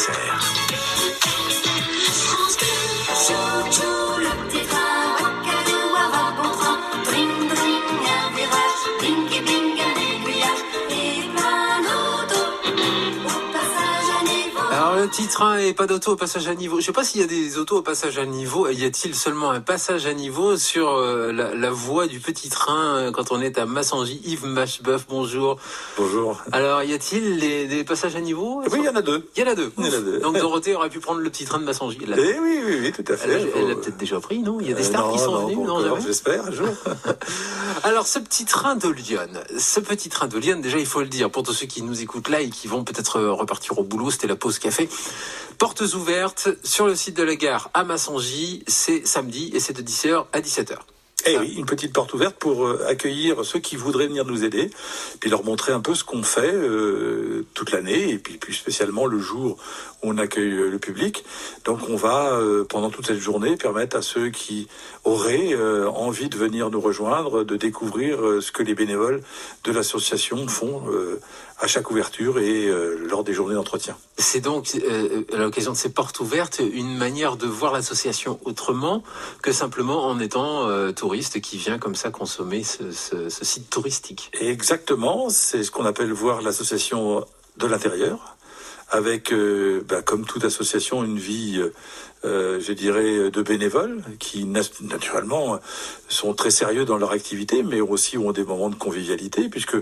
Bleu-Serre. Alors le petit train et pas d'auto au passage à niveau. Je sais pas s'il y a des autos au passage à niveau. Y a-t-il seulement un passage à niveau sur la voie du petit train quand on est à Massangy? Yves Macheboeuf, bonjour. Bonjour. Alors y a-t-il des passages à niveau? Oui, il y en a deux. Il y en a deux. Il y en a deux. Donc Dorothée aurait pu prendre le petit train de Massangy. Oui, tout à fait. Elle l'a peut-être déjà pris, non? Il y a des stars qui sont venues, non? Jamais. J'espère, un jour. Alors, ce petit train de Lyon, déjà, il faut le dire, pour tous ceux qui nous écoutent là et qui vont peut-être repartir au boulot, c'était la pause café. Portes ouvertes sur le site de la gare à Massangy, c'est samedi et c'est de 10h à 17h. Eh oui, une petite porte ouverte pour accueillir ceux qui voudraient venir nous aider, puis leur montrer un peu ce qu'on fait toute l'année, et puis plus spécialement le jour où on accueille le public. Donc on va, pendant toute cette journée, permettre à ceux qui auraient envie de venir nous rejoindre, de découvrir ce que les bénévoles de l'association font à chaque ouverture et lors des journées d'entretien. C'est donc, à l'occasion de ces portes ouvertes, une manière de voir l'association autrement que simplement en étant touriste qui vient comme ça consommer ce site touristique. Exactement, c'est ce qu'on appelle voir l'association de l'intérieur, avec, comme toute association, une vie, je dirais, de bénévoles, qui naturellement sont très sérieux dans leur activité, mais aussi ont des moments de convivialité, puisque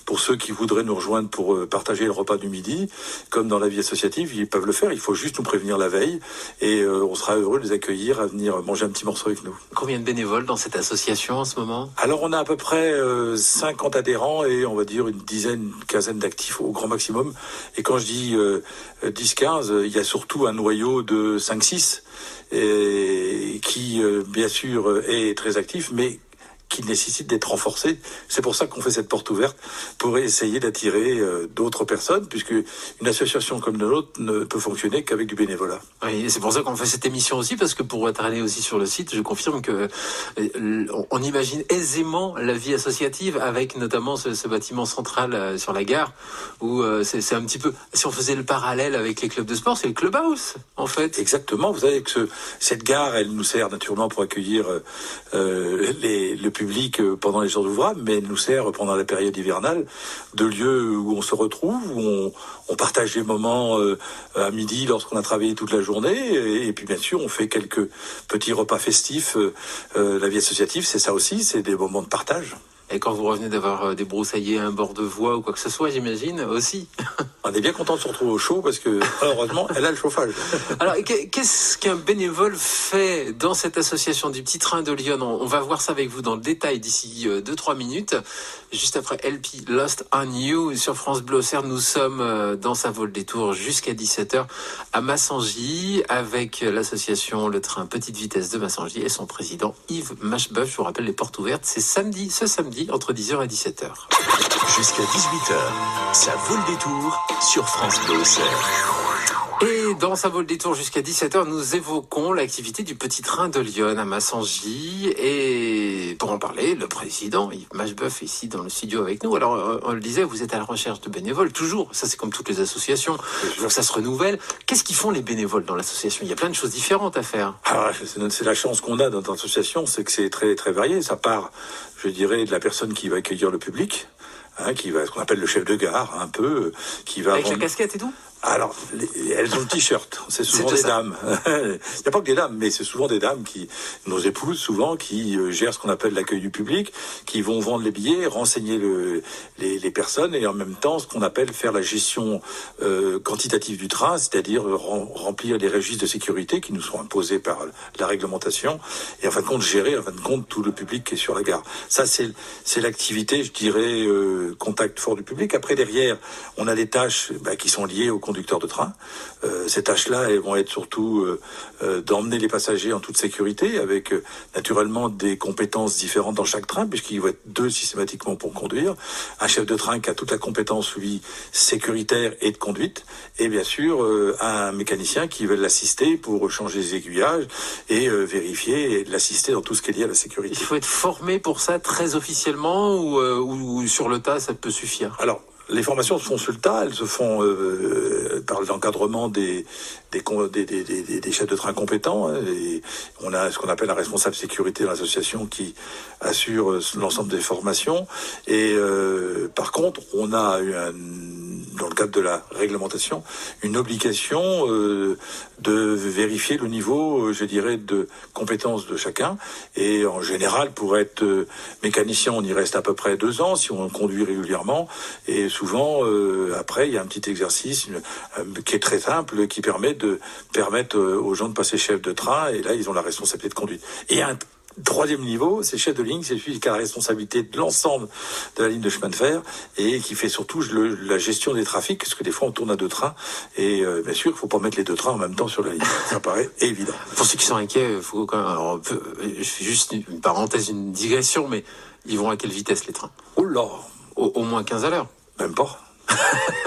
pour ceux qui voudraient nous rejoindre pour partager le repas du midi, comme dans la vie associative, ils peuvent le faire, il faut juste nous prévenir la veille, et on sera heureux de les accueillir à venir manger un petit morceau avec nous. Combien de bénévoles dans cette association en ce moment? Alors on a à peu près 50 adhérents et on va dire une quinzaine d'actifs au grand maximum, et quand je dis 10-15, il y a surtout un noyau de 5-6 qui, bien sûr, est très actif, mais qui nécessite d'être renforcé. C'est pour ça qu'on fait cette porte ouverte, pour essayer d'attirer d'autres personnes, puisque une association comme la nôtre ne peut fonctionner qu'avec du bénévolat. Oui, c'est pour ça qu'on fait cette émission aussi, parce que pour être allé aussi sur le site, je confirme que on imagine aisément la vie associative avec notamment ce bâtiment central sur la gare, où c'est un petit peu, si on faisait le parallèle avec les clubs de sport, c'est le clubhouse, en fait. Exactement, vous savez que cette gare, elle nous sert naturellement pour accueillir le public pendant les jours d'ouvrage, mais elle nous sert pendant la période hivernale de lieu où on se retrouve, où on partage des moments à midi lorsqu'on a travaillé toute la journée, et puis bien sûr on fait quelques petits repas festifs. La vie associative, c'est ça aussi, c'est des moments de partage. Et quand vous revenez d'avoir débroussaillé un bord de voie ou quoi que ce soit, j'imagine, aussi. On est bien content de se retrouver au chaud parce que, heureusement, elle a le chauffage. Alors, qu'est-ce qu'un bénévole fait dans cette association du Petit Train de Lyon? On va voir ça avec vous dans le détail d'ici 2-3 minutes. Juste après LP Lost on You sur France Bleu-Serre, nous sommes dans sa vol des tours jusqu'à 17h à Massangy avec l'association Le Train Petite Vitesse de Massangy et son président Yves Macheboeuf. Je vous rappelle les portes ouvertes, c'est ce samedi entre 10h et 17h. Jusqu'à 18h, ça vaut le détour sur France Bleu-Serre. Et dans sa vol détour jusqu'à 17h, nous évoquons l'activité du Petit Train de Lyon à Massangy. Et pour en parler, le président Yves Macheboeuf est ici dans le studio avec nous. Alors, on le disait, vous êtes à la recherche de bénévoles, toujours. Ça, c'est comme toutes les associations. Il faut que ça se renouvelle. Qu'est-ce qu'ils font les bénévoles dans l'association? Il y a plein de choses différentes à faire. Ah, c'est la chance qu'on a dans notre association, c'est que c'est très, très varié. Ça part, je dirais, de la personne qui va accueillir le public, qui va, ce qu'on appelle le chef de gare, un peu, qui va... Avec la casquette et tout? Alors, elles ont le t-shirt. C'est souvent des dames. Il n'y a pas que des dames, mais c'est souvent des dames nos épouses souvent, qui gèrent ce qu'on appelle l'accueil du public, qui vont vendre les billets, renseigner les personnes, et en même temps, ce qu'on appelle faire la gestion quantitative du train, c'est-à-dire remplir les registres de sécurité qui nous sont imposés par la réglementation, et en fin de compte, gérer, tout le public qui est sur la gare. Ça, c'est l'activité, je dirais, contact fort du public. Après, derrière, on a des tâches qui sont liées au conducteurs de train. Ces tâches-là, elles vont être surtout d'emmener les passagers en toute sécurité, avec naturellement des compétences différentes dans chaque train, puisqu'il va être 2 systématiquement pour conduire. Un chef de train qui a toute la compétence, lui, sécuritaire et de conduite, et bien sûr un mécanicien qui va l'assister pour changer les aiguillages et vérifier et l'assister dans tout ce qui est lié à la sécurité. Il faut être formé pour ça très officiellement, ou sur le tas, ça peut suffire? Alors, les formations se font sur le tas, elles se font par l'encadrement des chefs de train compétents. Hein, et on a ce qu'on appelle un responsable sécurité dans l'association qui assure l'ensemble des formations. Et par contre, on a dans le cadre de la réglementation, une obligation de vérifier le niveau, je dirais, de compétence de chacun. Et en général, pour être mécanicien, on y reste à peu près 2 ans si on conduit régulièrement. Et souvent, après, il y a un petit exercice qui est très simple, qui permettre aux gens de passer chef de train. Et là, ils ont la responsabilité de conduite. Et un troisième niveau, c'est chef de ligne, c'est celui qui a la responsabilité de l'ensemble de la ligne de chemin de fer et qui fait surtout la gestion des trafics, parce que des fois on tourne à 2 trains et bien sûr il ne faut pas mettre les 2 trains en même temps sur la ligne, ça paraît évident. Pour ceux qui sont inquiets, il faut quand même, alors, je fais juste une parenthèse, une digression, mais ils vont à quelle vitesse les trains? Oh là, au moins 15 à l'heure. Même pas.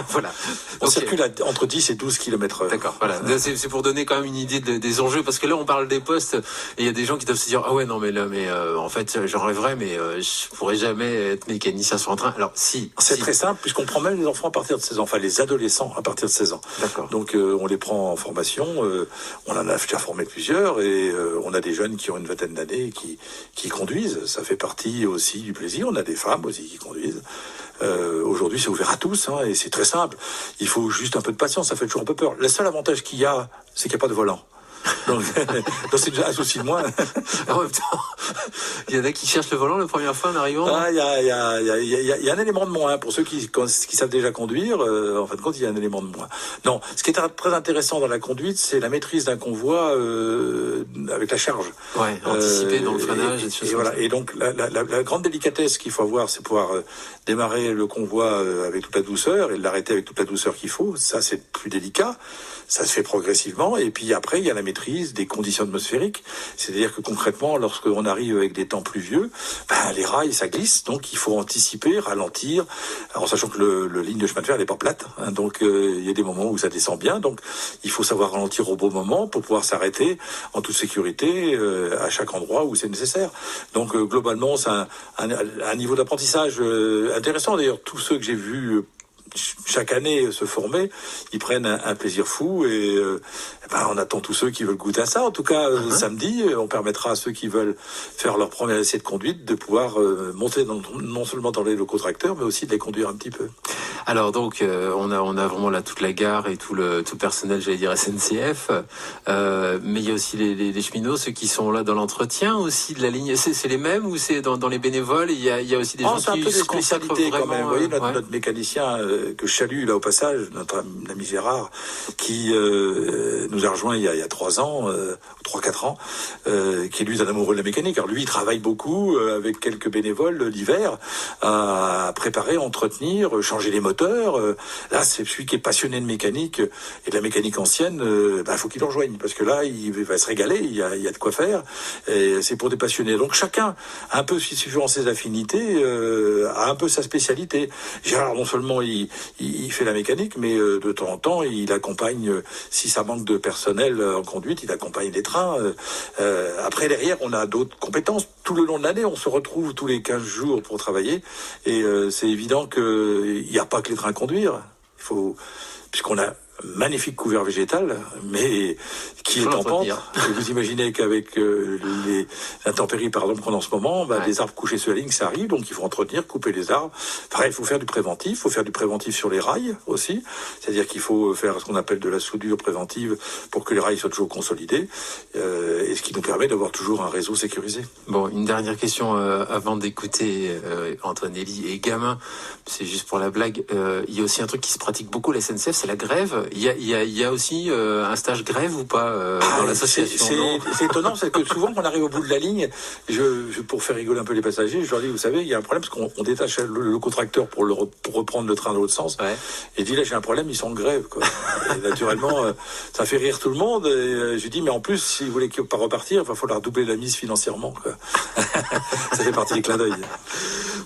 Voilà. On circule entre 10 et 12 km/h. D'accord, voilà. C'est pour donner quand même une idée des enjeux, parce que là, on parle des postes, et il y a des gens qui doivent se dire, ah ouais, non, mais là, en fait, j'en rêverais, mais je pourrais jamais être mécanicien sur un train. Alors, c'est très simple, puisqu'on prend même les enfants à partir de 16 ans, enfin, les adolescents à partir de 16 ans. D'accord. Donc, on les prend en formation, on en a déjà formé plusieurs, et on a des jeunes qui ont une vingtaine d'années qui conduisent. Ça fait partie aussi du plaisir. On a des femmes aussi qui conduisent. Aujourd'hui, c'est ouvert à tous, hein, et c'est très simple. Il faut juste un peu de patience, ça fait toujours un peu peur. Le seul avantage qu'il y a, c'est qu'il n'y a pas de volant. Donc c'est déjà un souci de moins. En même temps, il y en a qui cherchent le volant la première fois en arrivant. Il y a un élément de moins pour ceux qui savent déjà conduire. En fin de compte, il y a un élément de moins. Non, ce qui est très intéressant dans la conduite, c'est la maîtrise d'un convoi avec la charge. Ouais, anticiper dans le freinage et des choses comme ça. Et donc la grande délicatesse qu'il faut avoir, c'est pouvoir démarrer le convoi avec toute la douceur et l'arrêter avec toute la douceur qu'il faut. Ça, c'est plus délicat. Ça se fait progressivement. Et puis après, il y a la maîtrise des conditions atmosphériques. C'est-à-dire que concrètement, lorsqu'on arrive avec des temps pluvieux, les rails, ça glisse. Donc, il faut anticiper, ralentir. En sachant que le ligne de chemin de fer n'est pas plate. Hein, donc, il y a des moments où ça descend bien. Donc, il faut savoir ralentir au bon moment pour pouvoir s'arrêter en toute sécurité à chaque endroit où c'est nécessaire. Donc, globalement, c'est un niveau d'apprentissage intéressant. D'ailleurs, tous ceux que j'ai vus chaque année se former, ils prennent un plaisir fou et on attend tous ceux qui veulent goûter à ça. En tout cas, samedi, on permettra à ceux qui veulent faire leur premier essai de conduite de pouvoir monter non seulement dans les locaux tracteurs, mais aussi de les conduire un petit peu. Alors donc, on a vraiment là toute la gare et tout le personnel, j'allais dire SNCF, mais il y a aussi les cheminots, ceux qui sont là dans l'entretien aussi de la ligne. C'est les mêmes ou c'est dans les bénévoles? Il y a aussi des gens qui se consacrent vraiment. Quand même. Vous voyez, notre mécanicien que je salue là au passage, notre ami Gérard, qui nous a rejoint il y a 3 ans, 3-4 ans, qui lui est un amoureux de la mécanique. Alors lui, il travaille beaucoup avec quelques bénévoles l'hiver à préparer, entretenir, changer les moteurs. Là, c'est celui qui est passionné de mécanique et de la mécanique ancienne. Faut qu'il le rejoigne parce que là, il va se régaler. Il y a de quoi faire. Et c'est pour des passionnés. Donc chacun, un peu suivant ses affinités, a un peu sa spécialité. Gérard, non seulement il fait la mécanique, mais de temps en temps, il accompagne, si ça manque de personnel en conduite, il accompagne les trains. Après, derrière, on a d'autres compétences. Tout le long de l'année, on se retrouve tous les 15 jours pour travailler. Et c'est évident qu'il n'y a pas que les trains à conduire. Il faut, puisqu'on a magnifique couvert végétal, mais qui est en pente. Et vous imaginez qu'avec les intempéries, par exemple, qu'on a en ce moment, des arbres couchés sur la ligne, ça arrive, donc il faut entretenir, couper les arbres. Pareil, il faut faire du préventif. Il faut faire du préventif sur les rails aussi. C'est-à-dire qu'il faut faire ce qu'on appelle de la soudure préventive pour que les rails soient toujours consolidés, et ce qui nous permet d'avoir toujours un réseau sécurisé. Bon, une dernière question avant d'écouter Antonelli et Gamin. C'est juste pour la blague. Il y a aussi un truc qui se pratique beaucoup à la SNCF, c'est la grève. Il y a aussi un stage grève ou pas dans l'association? C'est étonnant, c'est que souvent quand on arrive au bout de la ligne, pour faire rigoler un peu les passagers, je leur dis, vous savez, il y a un problème parce qu'on détache le contracteur pour reprendre le train dans l'autre sens. Ouais. Et dit là, j'ai un problème, ils sont en grève, quoi. Et naturellement, ça fait rire tout le monde. Et je dis, mais en plus, si vous voulez pas repartir, il va falloir doubler la mise financièrement, quoi. Ça fait partie des clins d'œil.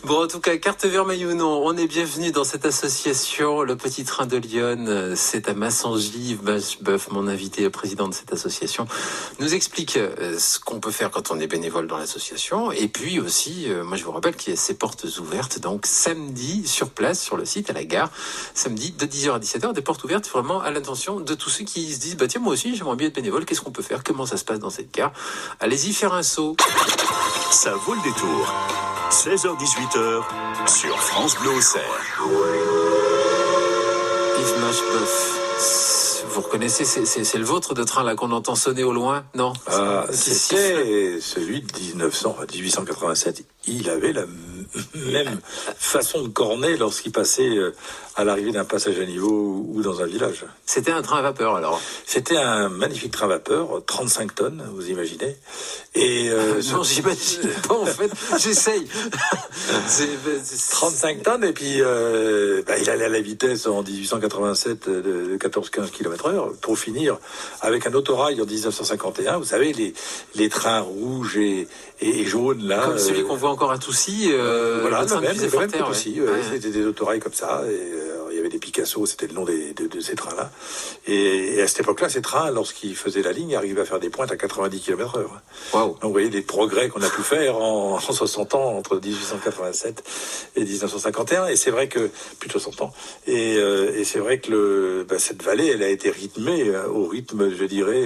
Bon, en tout cas, carte vermeille ou non, on est bienvenue dans cette association. Le Petit Train de Lyon, c'est à Massangy. Yves Machebeuf, mon invité, président de cette association, nous explique ce qu'on peut faire quand on est bénévole dans l'association. Et puis aussi, moi je vous rappelle qu'il y a ses portes ouvertes, donc samedi sur place, sur le site, à la gare, samedi de 10h à 17h, des portes ouvertes vraiment à l'intention de tous ceux qui se disent, bah tiens, moi aussi j'aimerais bien être bénévole, qu'est-ce qu'on peut faire, comment ça se passe dans cette gare? Allez-y faire un saut. Ça vaut le détour. 16h-18h sur France Bleu Auxerre. Yves Machebeuf, vous reconnaissez, c'est le vôtre de train là qu'on entend sonner au loin, non? C'était celui de 1887. Il avait la même façon de corner lorsqu'il passait à l'arrivée d'un passage à niveau ou dans un village. C'était un train à vapeur alors? C'était un magnifique train à vapeur, 35 tonnes, vous imaginez. Et non, j'imagine pas en fait, j'essaye. 35 tonnes, et puis il allait à la vitesse en 1887 de 14-15 km/h, pour finir avec un autorail en 1951. Vous savez, les trains rouges et jaunes, là. Comme celui qu'on voit encore à Toussy, voilà, le train même de Toussy, c'était des autorails comme ça, et il y avait des Picasso, c'était le nom de ces trains-là. Et à cette époque-là, ces trains, lorsqu'ils faisaient la ligne, arrivaient à faire des pointes à 90 km/h. Wow. Donc vous voyez les progrès qu'on a pu faire en 60 ans, entre 1887 et 1951, et c'est vrai que, plus de 60 ans, et c'est vrai que cette vallée, elle a été rythmée au rythme, je dirais,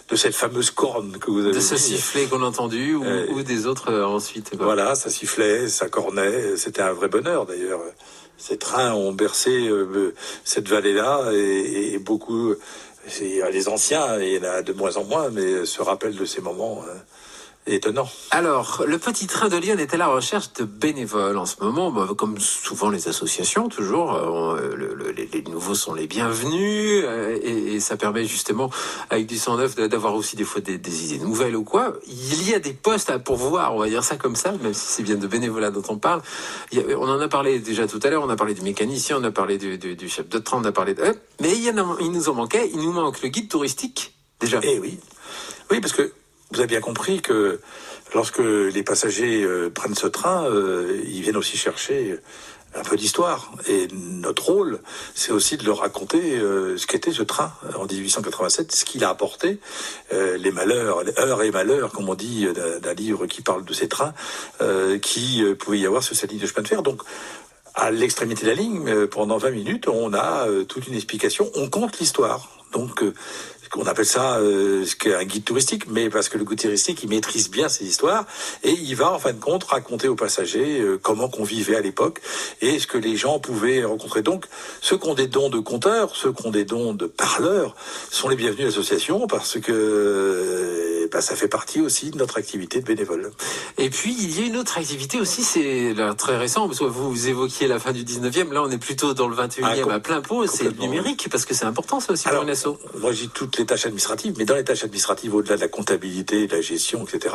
de cette fameuse corne que vous avez de ce dit. sifflet qu'on a entendu, ou des autres ensuite. Quoi. Voilà, ça sifflait, ça cornait, c'était un vrai bonheur d'ailleurs. Ces trains ont bercé cette vallée-là, et beaucoup, les anciens, et il y en a de moins en moins, mais se rappellent de ces moments étonnants. Alors, le Petit Train de Lyon est à la recherche de bénévoles en ce moment, comme souvent les associations, toujours. Les nouveaux sont les bienvenus, et ça permet justement, avec du 109, d'avoir aussi des fois des idées nouvelles ou quoi. Il y a des postes à pourvoir, on va dire ça comme ça, même si c'est bien de bénévolat dont on parle. On en a parlé déjà tout à l'heure, on a parlé du mécanicien, on a parlé du chef de train, on a parlé de... mais il nous en manquait, il nous manque le guide touristique, déjà. Eh oui, oui, parce que vous avez bien compris que lorsque les passagers prennent ce train, ils viennent aussi chercher un peu d'histoire. Et notre rôle, c'est aussi de leur raconter ce qu'était ce train en 1887, ce qu'il a apporté, les malheurs, les heures et malheurs, comme on dit, d'un livre qui parle de ces trains, qui pouvait y avoir sur cette ligne de chemin de fer. Donc, à l'extrémité de la ligne, pendant 20 minutes, on a toute une explication, on compte l'histoire. Donc, on appelle ça ce qu'est un guide touristique, mais parce que le guide touristique, il maîtrise bien ces histoires, et il va, en fin de compte, raconter aux passagers comment qu'on vivait à l'époque, et ce que les gens pouvaient rencontrer. Donc, ceux qui ont des dons de conteurs, ceux qui ont des dons de parleurs, sont les bienvenus à l'association, parce que ça fait partie aussi de notre activité de bénévole. Et puis, il y a une autre activité aussi, c'est là, très récent, parce que vous évoquiez la fin du 19e, là on est plutôt dans le 21e à plein pot, c'est le numérique, parce que c'est important ça aussi pour une asso. Moi j'ai toutes les tâches administratives, mais dans les tâches administratives, au-delà de la comptabilité, de la gestion, etc.,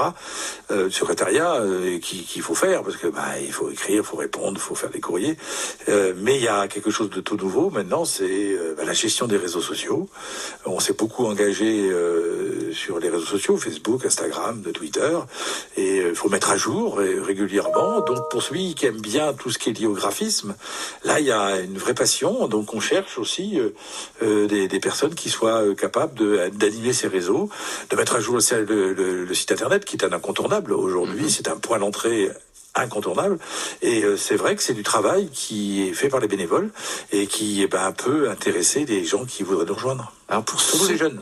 le secrétariat qu'il faut faire, parce que il faut écrire, il faut répondre, il faut faire des courriers, mais il y a quelque chose de tout nouveau maintenant, c'est la gestion des réseaux sociaux. On s'est beaucoup engagé sur les réseaux sociaux, Facebook, Instagram, de Twitter, et il faut mettre à jour régulièrement. Donc pour celui qui aime bien tout ce qui est lié au graphisme, là il y a une vraie passion, donc on cherche aussi des personnes qui soient capables d'animer ces réseaux, de mettre à jour le site internet qui est un incontournable aujourd'hui, c'est un point d'entrée incontournable, et c'est vrai que c'est du travail qui est fait par les bénévoles et qui peut intéresser des gens qui voudraient nous rejoindre. Alors pour les jeunes,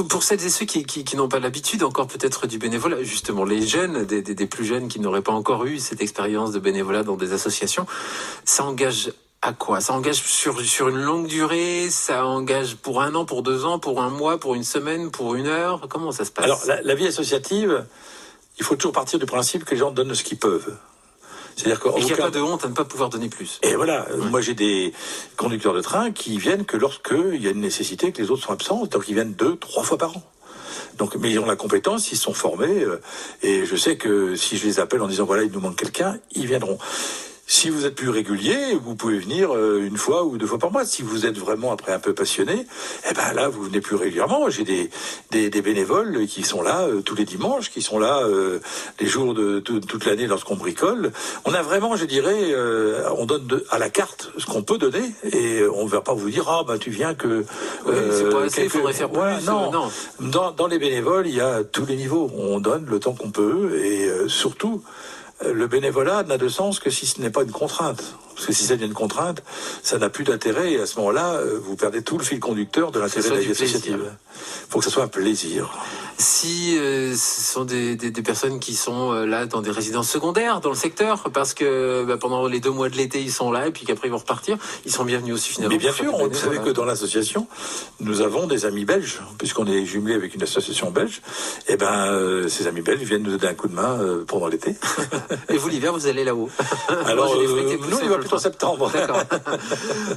pour celles et ceux qui n'ont pas l'habitude encore peut-être du bénévolat, justement les jeunes, des plus jeunes qui n'auraient pas encore eu cette expérience de bénévolat dans des associations, ça engage à quoi? Ça engage sur une longue durée? Ça engage pour 1 an, pour 2 ans, pour 1 mois, pour 1 semaine, pour 1 heure? Comment ça se passe? Alors la vie associative, il faut toujours partir du principe que les gens donnent ce qu'ils peuvent. C'est-à-dire qu'il n'y a pas de honte à ne pas pouvoir donner plus. Et voilà, moi j'ai des conducteurs de train qui viennent que lorsqu'il y a une nécessité, que les autres sont absents, donc ils viennent 2-3 fois par an. Donc, mais ils ont la compétence, ils sont formés, et je sais que si je les appelle en disant voilà, il nous manque quelqu'un, ils viendront. Si vous êtes plus régulier, vous pouvez venir une fois ou 2 fois par mois. Si vous êtes vraiment après un peu passionné, eh ben là vous venez plus régulièrement. J'ai des bénévoles qui sont là tous les dimanches, qui sont là les jours de toute l'année lorsqu'on bricole. On a vraiment, je dirais, on donne à la carte ce qu'on peut donner et on ne va pas vous dire tu viens que. C'est pas assez, il faudrait faire plus. Voilà, non. Dans les bénévoles, il y a tous les niveaux. On donne le temps qu'on peut et surtout. Le bénévolat n'a de sens que si ce n'est pas une contrainte. Parce que si ça devient une contrainte, ça n'a plus d'intérêt et à ce moment-là, vous perdez tout le fil conducteur de l'intérêt de la vie associative. Il faut que ça soit un plaisir. Si ce sont des personnes qui sont là dans des résidences secondaires dans le secteur, parce que pendant les 2 mois de l'été ils sont là et puis qu'après ils vont repartir, ils sont bienvenus aussi finalement. Mais bien sûr, vous savez que dans l'association, nous avons des amis belges, puisqu'on est jumelé avec une association belge. Et ces amis belges viennent nous donner un coup de main pendant l'été. Et vous l'hiver, vous allez là-haut. Alors nous, il va plutôt en septembre. D'accord.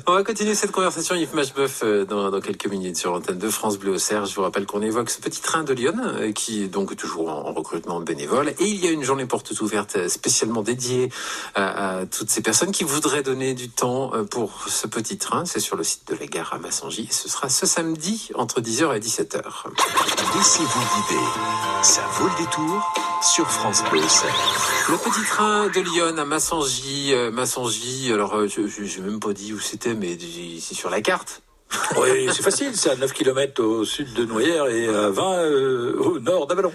On va continuer cette conversation Yves Macheboeuf dans quelques minutes sur l'antenne de France Bleu Auxerre. Je vous rappelle qu'on évoque ce petit train de Lyon qui est donc toujours en recrutement bénévole. Et il y a une journée porte ouverte spécialement dédiée à toutes ces personnes qui voudraient donner du temps pour ce petit train. C'est sur le site de la gare à Massangy. Et ce sera ce samedi entre 10h et 17h. Laissez-vous guider. Ça vaut le détour sur France Bleu Auxerre. Le petit train de Lyon à Massangy. Alors, je n'ai même pas dit où c'était, mais c'est sur la carte. Oui, c'est facile, c'est à 9 km au sud de Noyères et à 20 au nord d'Avallon.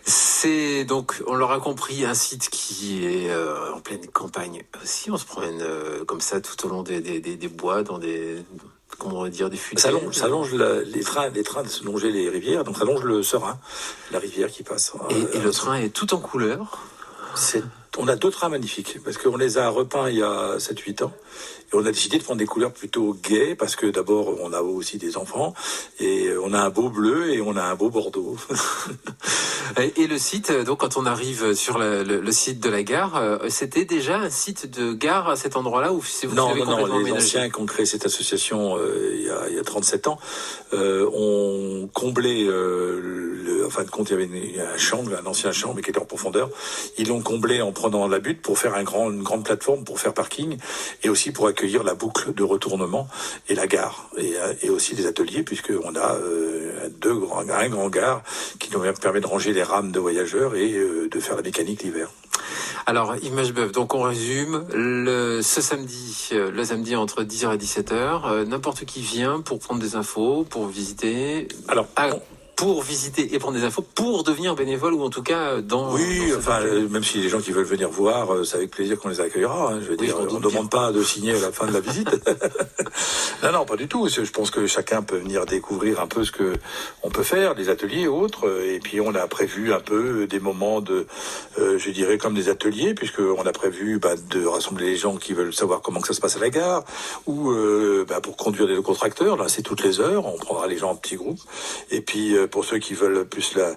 C'est donc, on l'aura compris, un site qui est en pleine campagne. Si on se promène comme ça tout au long des bois, dans des... Comment on va dire, des futaies. Ça longe les trains de se longer les rivières, donc ça longe le Serein, la rivière qui passe. Et le train est tout en couleur. On a 2 trains magnifiques, parce qu'on les a repeints il y a 7-8 ans. Et on a décidé de prendre des couleurs plutôt gaies, parce que d'abord, on a aussi des enfants, et on a un beau bleu et on a un beau bordeaux. Et le site, donc quand on arrive sur le site de la gare, c'était déjà un site de gare à cet endroit-là où c'est vous Non, les anciens qui ont créé cette association il y a 37 ans ont comblé en fin de compte, il y avait un ancien champ, mais qui était en profondeur. Ils l'ont comblé en prenant la butte pour faire une grande plateforme pour faire parking et aussi pour accueillir la boucle de retournement et la gare et aussi des ateliers puisqu'on a un grand gare qui nous permet de ranger les rames de voyageurs et de faire la mécanique l'hiver. Alors, Yves Macheboeuf, donc on résume, le samedi entre 10h et 17h, n'importe qui vient pour prendre des infos, pour visiter... Alors, pour visiter et prendre des infos, pour devenir bénévole ou en tout cas dans... Oui, même si les gens qui veulent venir voir, c'est avec plaisir qu'on les accueillera. Je veux dire, on ne demande pas de signer à la fin de la visite. Non, pas du tout. Je pense que chacun peut venir découvrir un peu ce que on peut faire, des ateliers et autres. Et puis on a prévu un peu des moments je dirais comme des ateliers, puisqu'on a prévu de rassembler les gens qui veulent savoir comment que ça se passe à la gare, ou pour conduire des contracteurs. Là, c'est toutes les heures. On prendra les gens en petits groupes. Et puis pour ceux qui veulent plus la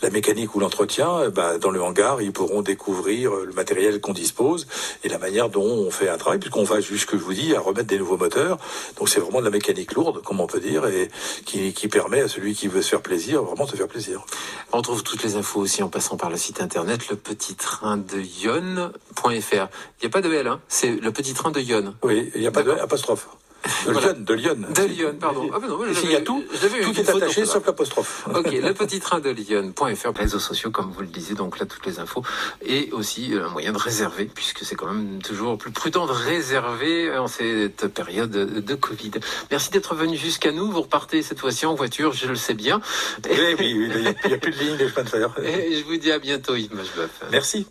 mécanique ou l'entretien, dans le hangar, ils pourront découvrir le matériel qu'on dispose et la manière dont on fait un travail, puisqu'on va jusque, je vous dis, à remettre des nouveaux moteurs. Donc c'est vraiment de la mécanique lourde, comme on peut dire, et qui permet à celui qui veut se faire plaisir, vraiment de se faire plaisir. On trouve toutes les infos aussi en passant par le site internet lepetittraindelyon.fr. Il n'y a pas de L, c'est le petit train de Lyon. Oui, il n'y a pas d'apostrophe. De Lyon, pardon. Ah ben non, ici, il y a tout est attaché sauf l'apostrophe. Ok, lepetittraindelyon.fr, réseaux sociaux, comme vous le disiez, donc là, toutes les infos. Et aussi un moyen de réserver, puisque c'est quand même toujours plus prudent de réserver en cette période de Covid. Merci d'être venu jusqu'à nous. Vous repartez cette fois-ci en voiture, je le sais bien. Oui, il n'y a plus de ligne de chemin de fer. Et je vous dis à bientôt, Yves Macheboeuf. Merci.